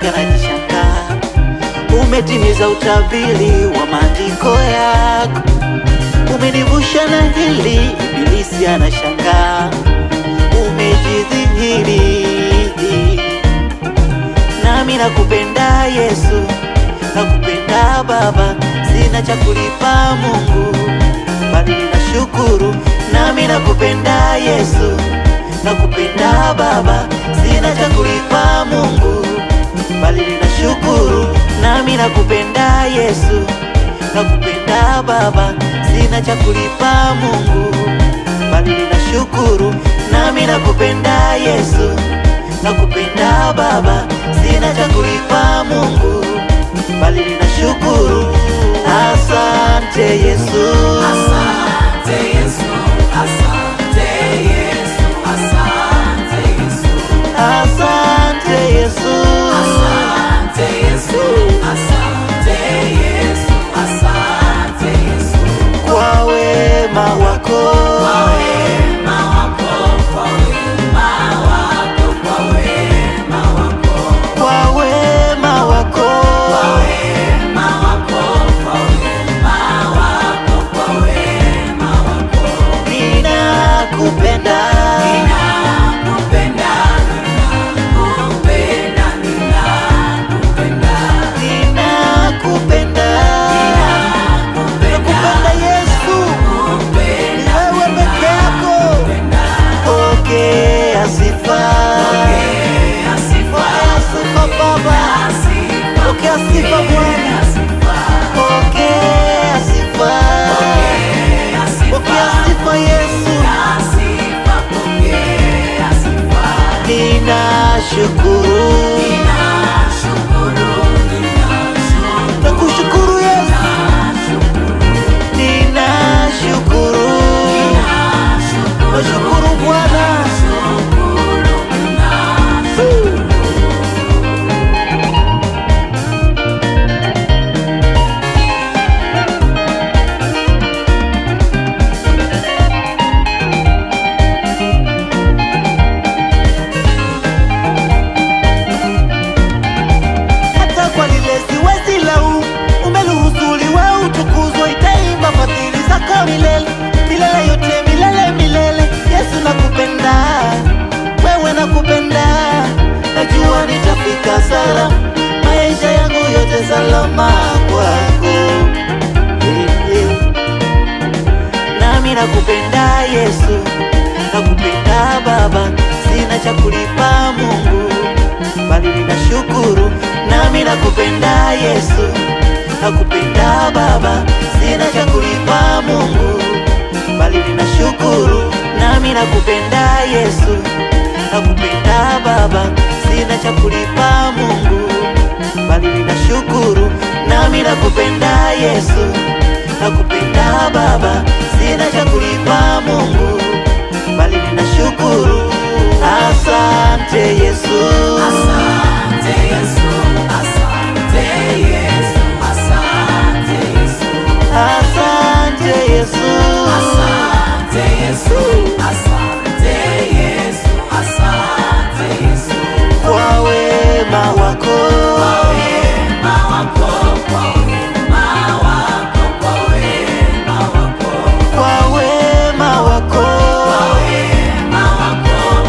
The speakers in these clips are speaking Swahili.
mpaka najishangaa. Umetimiza utabiri wa maandiko yako, umenivusha na hili, ibilisi anashangaa. Umejidhihiri, nami nakupenda Yesu, nakupenda Baba, sina cha kulipa Mungu bali ninashukuru. Nami nakupenda Yesu, nakupenda Baba, sina cha kulipa Mungu bali ninashukuru. Nami nakupenda Yesu, nakupenda Baba, sina cha kulipa Mungu bali ninashukuru. Nami nakupenda Yesu, nakupenda Baba, sina cha kulipa Mungu bali ninashukuru. Asante Yesu, asante Yesu, asante Yesu, asante Yesu, asante Yesu, asante Yesu, asante Yesu, asante Yesu, kwa wema wako, kwa wema wako, kwa wema wako, kwa wema wako, kwa wema wako, kwa wema wako, kwa wema wako, kwa wema wako, ninakupenda, ninakupenda, ninakupenda, ninakupenda, ninakupenda, nakupenda Yesu, ni wewe peke yako. Pokea sifa, pokea sifa, pokea sifa Baba, pokea sifa Bwana, pokea sifa, pokea sifa Yesu. Ninashukuru, nakushukuru Yesu, ninashukuru, nashukuru Bwana. Hata kwa lile siwezi lau, umeruhusu liwe utukuzwe, itaimba fadhili zako milele, milele yote, milele milele. Yesu nakupenda, wewe nakupenda, najua nitafika salama, maisha yangu yote salama kwako. Nami nakupenda Yesu, nakupenda Baba, sina cha kulipa Mungu bali ninashukuru. Nami nakupenda Yesu, nakupenda Baba, sina cha kulipa Mungu bali ninashukuru. Nami nakupenda Yesu, nakupenda Baba, sina cha kulipa Mungu bali ninashukuru. Nami nakupenda Yesu, nakupenda Baba, sina cha kulipa Mungu bali ninashukuru. Asante Yesu, asante Yesu, asante Yesu, asante Yesu, asante Yesu, asante Yesu, asante Yesu, asante Yesu, kwa wema wako, kwa wema wako, kwa wema wako, kwa wema wako, kwa wema wako, kwa wema wako,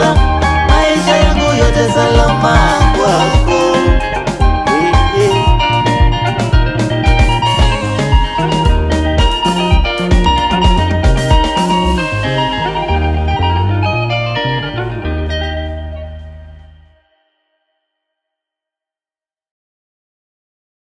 maisha yangu yote salama.